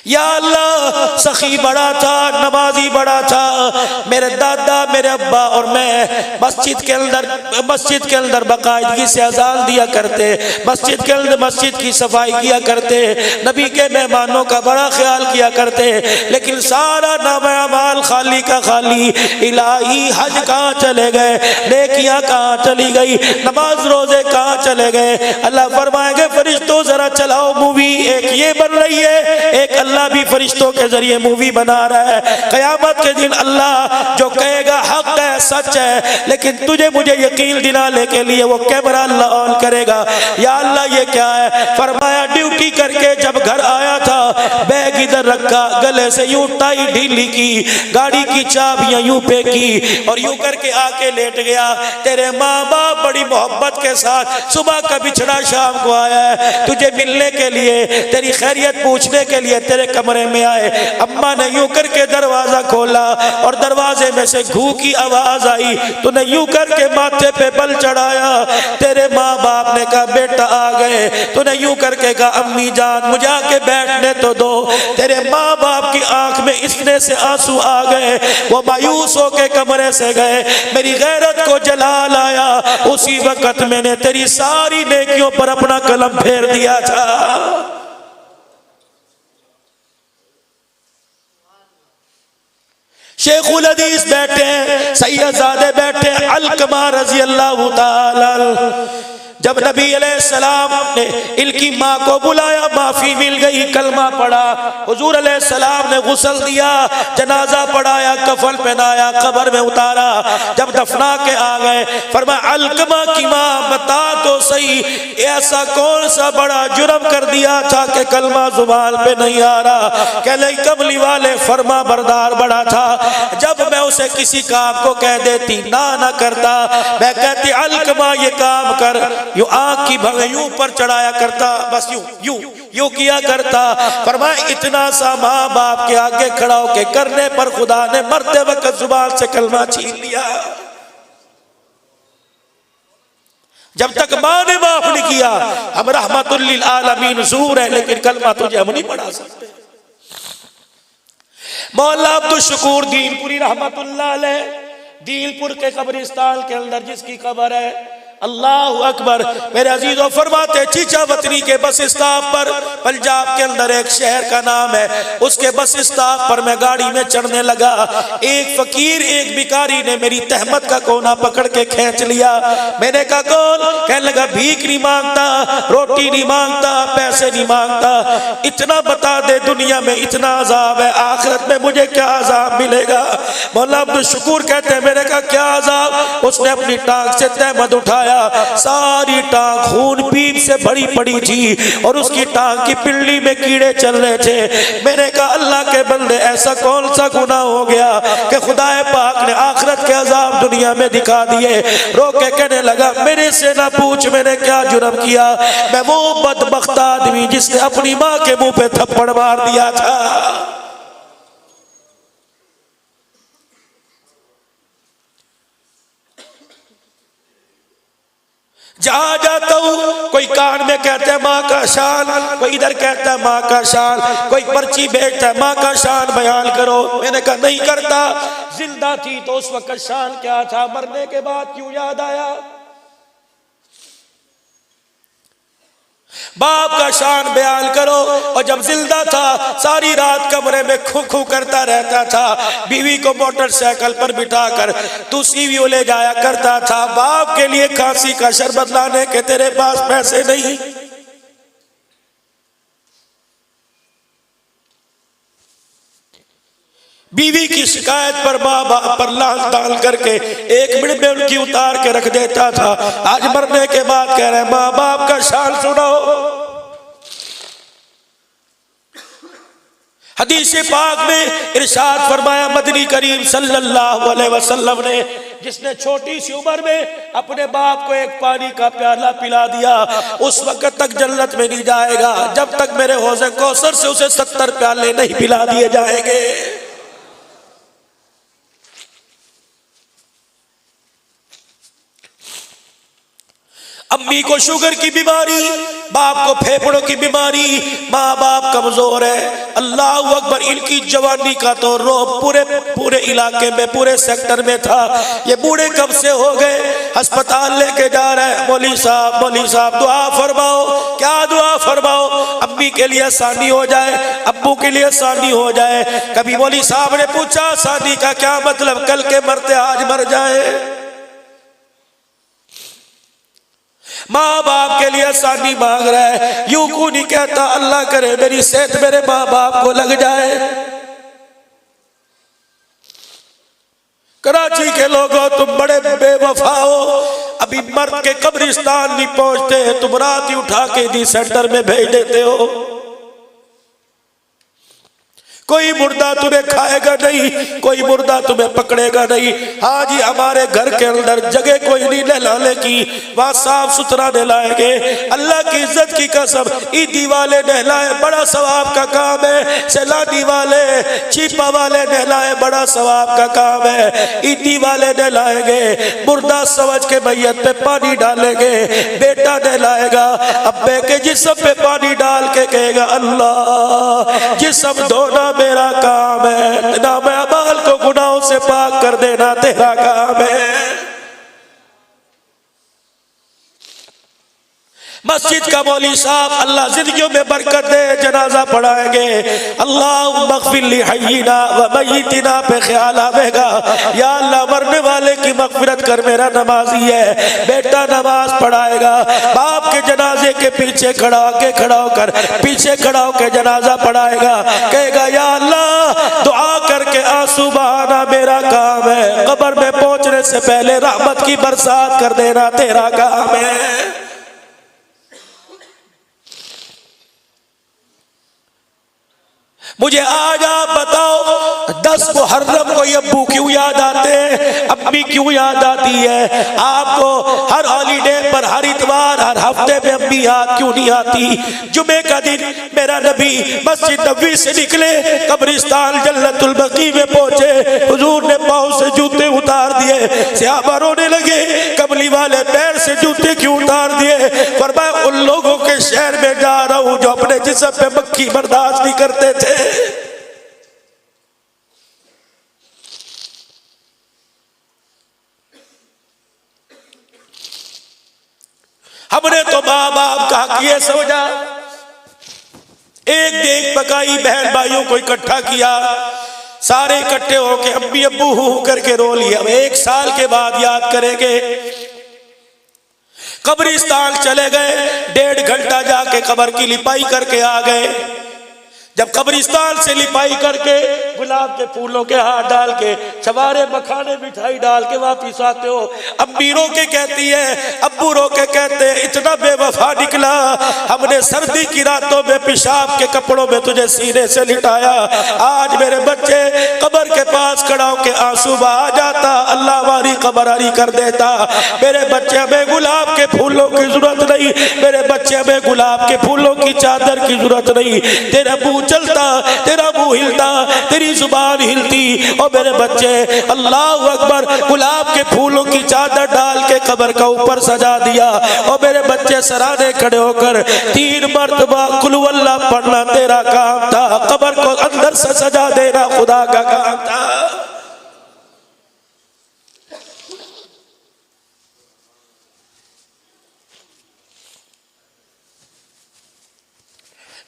या अल्लाह, सखी बड़ा था, नमाजी बड़ा था, मेरे दादा, मेरे अब्बा और मैं मस्जिद के अंदर बाकायदगी से अजान दिया करते, मस्जिद के अंदर मस्जिद की सफाई किया करते, नबी के मेहमानों का बड़ा ख्याल किया करते, लेकिन सारा नामाल खाली का खाली। इलाही, हज कहाँ चले गए, नेकियां कहाँ चली गई, नमाज रोजे कहाँ चले गए। अल्लाह फरमाएंगे फरिश्तों जरा चलाओ मूवी, एक ये बन रही है, एक अल्लाह भी फरिश्तों के जरिए मूवी बना रहा है। कयामत के दिन अल्लाह जो कहेगा हक है, सच है, लेकिन तुझे मुझे यकीन दिलाने के लिए वो कैमरा अल्लाह ऑन करेगा। या अल्लाह ये क्या है? फरमाया ड्यूटी करके जब घर आया था, बैग इधर रखा, गले से यूं टाई ढीली की, गाड़ी की चाबियां यूं फेंकी और यूं करके आके लेट गया। तेरे माँ बाप बड़ी मोहब्बत के साथ सुबह का बिछड़ा शाम को आया है तुझे मिलने के लिए, तेरी खैरियत पूछने के लिए तेरे कमरे में आए। अम्मा ने यूं करके दरवाजा खोला और दरवाजे में से घू की आवाज आई, तूने यूं करके माथे पे बल चढ़ाया। तेरे माँ बाप ने कहा बेटा आ गए। तूने यूं करके कहा अम्मी जान मुझे आके बैठने तो दो। तेरे माँ बाप की आंख में इतने से आंसू आ गए, वो मायूस होके कमरे से गए। मेरी गैरत को जलाल आया, उसी वक्त मैंने तेरी सारी नेकियों पर अपना कलम फेर दिया था। शेखुल हदीस बैठे हैं, सैयदजादे बैठे हैं, अलकमा रजी अल्लाह ताला। जब नबी अलैहिस्सलाम ने इनकी माँ को बुलाया, माफी मिल गई, कलमा पढ़ा, हुजूर अलैहिस्सलाम ने गुस्ल दिया, जनाजा पढ़ाया, कफन पहनाया, कब्र में उतारा। जब दफना के आ गए फरमाया अलकमा की माँ बता तो सही, ऐसा कौन सा बड़ा जुर्म कर दिया था कि कलमा जुबान पे नहीं आ रहा। कहले कमली वाले फरमा बरदार बड़ा था, जब मैं उसे किसी काम को कह देती ना करता, मैं कहती अलकमा ये काम कर, यूं आंख की भंग यूं पर चढ़ाया करता, बस यूं किया करता। फरमाया इतना सा माँ बाप के आगे खड़ा होके करने पर खुदा ने मरते वक्त जुबान से कलमा छीन लिया। जब तक माँ ने माफ नहीं किया, हम रहमतुल लिल आलमीन ज़ूर है, लेकिन कलमा तुझे हम नहीं पढ़ा सकते। मौला अब्दुल शकूर दीनपुरी रहमतुल्लाह अलैह, दीनपुर के कब्रिस्तान के अंदर जिसकी कब्र है, अल्लाह अकबर। मेरे अजीजों फरमाते चीचा वतनी के बस स्टॉप पर, पंजाब के अंदर एक शहर का नाम है, उसके बस स्टॉप पर मैं गाड़ी में चढ़ने लगा। एक फकीर एक भिखारी ने मेरी तहमत का कोना पकड़ के खींच लिया। मैंने कहा कौन? कहने लगा भीख नहीं मांगता, रोटी नहीं मांगता, पैसे नहीं मांगता, इतना बता दे दुनिया में इतना अजाब है, आखिरत में मुझे क्या अजाब मिलेगा। मौला अब्दुल शकूर कहते हैं मैंने कहा क्या अजाब? उसने अपनी टांग से तहमत उठाया, सारी टांग खून पीप से भरी पड़ी थी और उसकी टांग की पिल्ली में कीड़े चल रहे थे। मैंने कहा अल्लाह के बंदे ऐसा कौन सा गुनाह हो गया कि खुदाए पाक ने आखिरत के अजाब दुनिया में दिखा दिए। रो के कहने लगा मेरे से ना पूछ मैंने क्या जुर्म किया, मैं वो बदबख्त आदमी जिसने अपनी माँ के मुंह पे थप्पड़ मार दिया था। जहां जाता हूं कोई कान में कहता है माँ का शान, कोई इधर कहता है माँ का शान, कोई पर्ची भेजता है माँ का शान बयान करो। मैंने कहा नहीं करता। जिंदा थी तो उस वक्त शान क्या था, मरने के बाद क्यों याद आया? बाप का शान बयान करो। और जब जिंदा था सारी रात कमरे में खू खू करता रहता था, बीवी को मोटरसाइकिल पर बिठाकर दूसरी भी ले जाया करता था। बाप के लिए खांसी का शरबत लाने के तेरे पास पैसे नहीं। बीवी की शिकायत पर माँ बाप पर लाल डाल करके एक मिनट में उनकी उतार के रख देता था। आज मरने के बाद कह रहे माँ बाप का शान सुनो। हदीस पाक में इरशाद फरमाया मदनी करीम सल्लल्लाहु अलैहि वसल्लम ने, जिसने छोटी सी उम्र में अपने बाप को एक पानी का प्याला पिला दिया उस वक्त तक जन्नत में नहीं जाएगा जब तक मेरे हौज़े कौसर से उसे 70 प्याले नहीं पिला दिए जाएंगे। अम्मी अम्मी को शुगर की बीमारी, बाप को फेफड़ों की बीमारी, माँ बाप कमजोर है। अल्लाह अकबर, इनकी जवानी का तो रोब पूरे इलाके में, पूरे सेक्टर में था। ये बूढ़े कब से हो गए, अस्पताल लेके जा रहे हैं। मौली साहब दुआ फरमाओ। क्या दुआ फरमाओ? अम्मी के लिए आसानी हो जाए, अब्बू के लिए आसानी हो जाए। कभी मौली साहब ने पूछा आसानी का क्या मतलब, कल के मरते आज मर जाए। माँ बाप के लिए आसानी मांग रहा है, यूं क्यों नहीं कहता अल्लाह करे मेरी सेहत मेरे माँ बाप को लग जाए। कराची के लोगों तुम बड़े बेवफा हो, अभी मर्द के कब्रिस्तान नहीं पहुंचते, तुम रात ही उठा के दी सेंटर में भेज देते हो। कोई मुर्दा तुम्हें खाएगा नहीं, कोई मुर्दा तुम्हें पकड़ेगा नहीं। हाँ जी, हमारे घर के अंदर जगह कोई नहीं नहलाने की, वहां साफ सुथरा नहलाएंगे। अल्लाह की इज्जत की कसम, ईदी वाले नहलाए बड़ा सवाब का काम है। सैलानी वाले, चीपा वाले नहलाए बड़ा सवाब का काम है। ईदी वाले नहलाएंगे, मुर्दा समझ के मैयत पे पानी डालेंगे। बेटा नहलाएगा, अब्बे के जिस्म पे पानी डाल के कहेगा अल्लाह जिस्म धोना मेरा काम है, ना मैं अमाल को गुनाहों से पाक कर देना तेरा काम है। मस्जिद का मौली साहब अल्लाह जिंदगियों में बरकत दे, जनाजा पढ़ाएंगे। अल्लाह मग़फ़िर ली हय्यिना व मय्यितिना पे ख्याल आवेगा। या अल्लाह मरने वाले की मग़फ़िरत कर, मेरा नमाजी है। बेटा नमाज पढ़ाएगा, बाप के जनाजे के पीछे खड़ा होकर पीछे खड़ा होकर जनाजा पढ़ाएगा। कहेगा या अल्लाह दुआ करके आंसू बहाना मेरा काम है, कब्र में पहुंचने से पहले रहमत की बरसात कर देना तेरा काम है। मुझे आज आप बताओ 10 मुहर्रम को अब्बू क्यों याद आते हैं, अम्मी क्यों याद आती है? आपको हर हॉलीडे पर, हर इतवार, हर हफ्ते में अम्मी याद क्यों नहीं आती? जुमे का दिन मेरा नबी मस्जिद नबवी से निकले, कब्रिस्तान जन्नतुल बकी में पहुंचे, हुजूर ने पाँव से जूते उतार दिए। सहाबा रोने लगे, कमली वाले पैर से जूते क्यों उतार दिए? फरमाया उन लोगों के शहर में जा रहा हूं जो अपने जिस्म पे मक्खी बर्दाश्त नहीं करते थे। हमने तो माँ बाप का हक ये समझा, एक देख पकाई, बहन भाइयों को इकट्ठा किया, सारे इकट्ठे होके अम्मी अब्बू हू करके रो लिया। अब 1 साल के बाद याद करेंगे। कब्रिस्तान चले गए, 1.5 घंटा जाके कब्र की लिपाई करके आ गए। जब कब्रिस्तान से लिपाई करके गुलाब के फूलों के हाथ डाल के, सवारे मखाने मिठाई डाल के वापिस आते हो, अम्मी रो के कहती है, अब्बू रो के कहते हैं इतना बेवफा निकला, हमने सर्दी की रातों में पेशाब के कपड़ों में तुझे सीने से लिटाया। आज मेरे बच्चे कब्र के पास खड़ा होके आंसू बहा जाता, अल्लाह हमारी कब्र हरी कर देता। मेरे बच्चे हमें गुलाब के फूलों की जरूरत नहीं, मेरे बच्चे हमें गुलाब के फूलों की चादर की जरूरत नहीं। तेरा मुंह चलता, तेरा मुंह हिलता, तेरी जुबान हिलती, और मेरे बच्चे अल्लाह अकबर गुलाब के फूलों की चादर डाल के कब्र का ऊपर सजा दिया। और मेरे बच्चे सराहने खड़े होकर 3 मरतबा कुल वल्लाह पढ़ना तेरा काम था, कब्र को अंदर से सजा देना खुदा का काम था।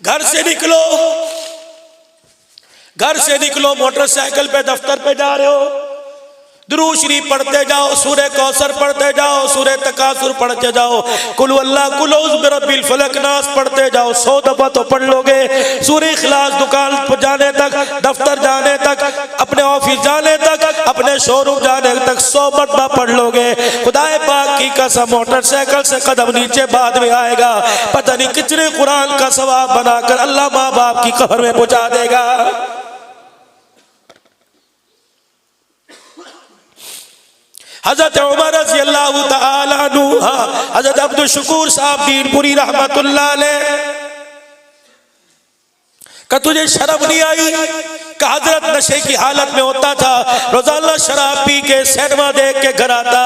घर से निकलो, मोटरसाइकिल पे दफ्तर पे जा रहे हो, दुरूद शरीफ पढ़ते जाओ, सूरह कौसर पढ़ते जाओ, सूरह तकासुर पढ़ते जाओ, कुल अल्लाह कुल औज़ु बिरब्बिल फलक नास पढ़ते जाओ। 100 दफा तो पढ़ लोगे। सूरह इखलास दुकान पर जाने तक, दफ्तर जाने तक, अपने ऑफिस जाने तक, अपने शोरूम जाने तक 100 मरतबा पढ़ लोगे। खुदाए पाक की कसम, मोटरसाइकिल से कदम नीचे बाद में आएगा, पता नहीं कितने कुरान का सवाब बनाकर अल्लाह माँ बाप की कब्र में पहुंचा देगा। हजरत उमर रज़ी अल्लाह तआला अन्हु, हजरत अब्दुल शुकूर साहब दीनपुरी रहमतुल्लाह अलैह का तुझे शर्म नहीं आई? का हजरत नशे की हालत में होता था, रोजाना शराब पी के सिनेमा देख के घर आता,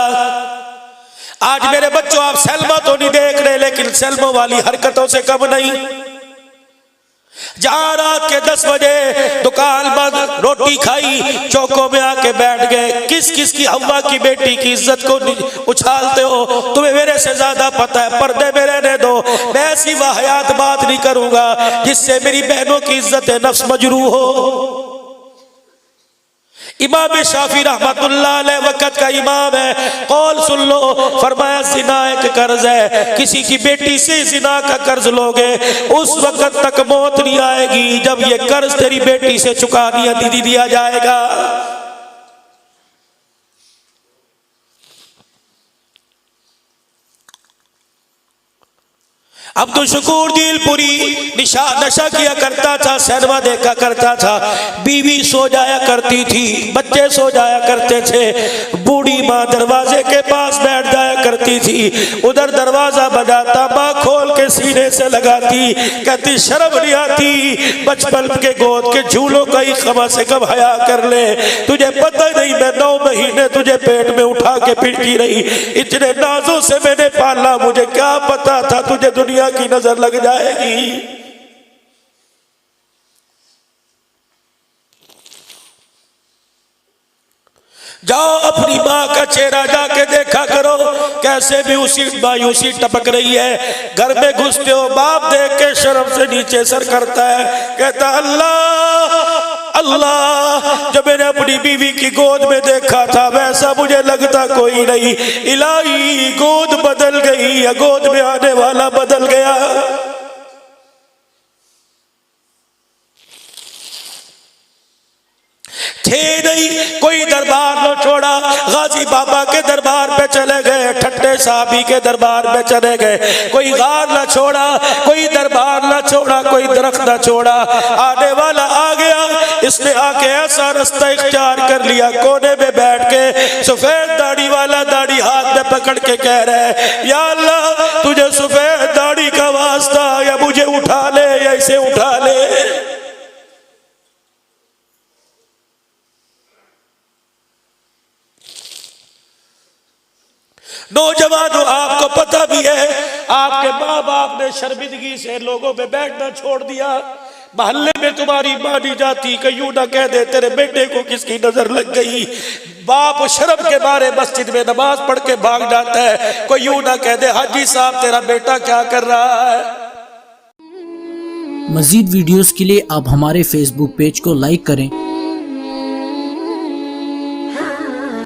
आज मेरे बच्चों आप सलमा तो नहीं देख रहे, लेकिन सलमा वाली हरकतों से कम नहीं। जहां रात के 10 बजे दुकान बंद, रोटी खाई, चौकों में आके बैठ गए, किस किस की हवा की बेटी की इज्जत को उछालते हो, तुम्हें मेरे से ज्यादा पता है। पर्दे में रहने दो, मैं ऐसी वाहियात बात नहीं करूंगा जिससे मेरी बहनों की इज्जत नफ्स मजरूह हो। इमाम शाफी रहमतुल्लाह अलैह वक़्त का इमाम है, कौल सुन लो, फरमाया जिना एक कर्ज है, किसी की बेटी से जिना का कर्ज लोगे उस वक़्त तक मौत नहीं आएगी जब ये कर्ज तेरी बेटी से चुका दिया जाएगा। अब्दुल शकूर दिलपुरी नशा किया करता था, सिनेमा देखा करता था, बीवी सो जाया करती थी, बच्चे सो जाया करते थे, बूढ़ी माँ दरवाजे के पास बैठ जाया करती थी, उधर दरवाजा बजाता, माँ खोल के सीने से लगाती, कहती शर्म नहीं आती, बचपन के गोद के झूलों का ही कम से कम हया कर ले, तुझे पता नहीं मैं 9 महीने तुझे पेट में उठा के फिरती रही, इतने नाजों से मैंने पाला, मुझे क्या पता था तुझे दुनिया की नजर लग जाएगी। जाओ अपनी माँ का चेहरा जाके देखा करो, कैसे भी उसी मायूसी टपक रही है। घर में घुसते हो, बाप देख के शर्म से नीचे सर करता है, कहता अल्लाह अल्लाह, जब मैंने अपनी बीवी की गोद में देखा था वैसा मुझे लगता कोई नहीं, इलाही गोद बदल गई या गोद में आने वाला बदल गया। थे नहीं कोई दरबार न छोड़ा, गाजी बाबा के दरबार पे चले गए, ठट्टे साहबी के दरबार पे चले गए, कोई गार न छोड़ा, कोई दरबार न छोड़ा, कोई दरख्त न छोड़ा, आने वाला आ गया, इसने आके ऐसा रास्ता इख्तियार कर लिया, कोने में बैठ के सफेद दाढ़ी वाला दाढ़ी हाथ में पकड़ के कह रहा है या अल्लाह तुझे सफेद दाढ़ी का वास्ता, या मुझे उठा ले या इसे उठा ले। नौजवानों आपको पता भी है, आपके माँ बाप ने शर्मिंदगी से लोगों पे बैठना छोड़ दिया, मोहल्ले में तुम्हारी मानी जाती, कहीं ना कह दे तेरे बेटे को किसकी नजर लग गई, बाप शर्म के मारे मस्जिद में नमाज पढ़ के भाग जाता है, कोई यूं ना कह दे हाजी साहब तेरा बेटा क्या कर रहा है। मजीद वीडियोस के लिए आप हमारे फेसबुक पेज को लाइक करें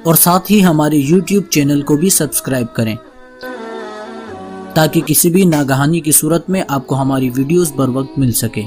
और साथ ही हमारे YouTube चैनल को भी सब्सक्राइब करें, ताकि किसी भी नागहानी की सूरत में आपको हमारी वीडियोस बर वक्त मिल सके।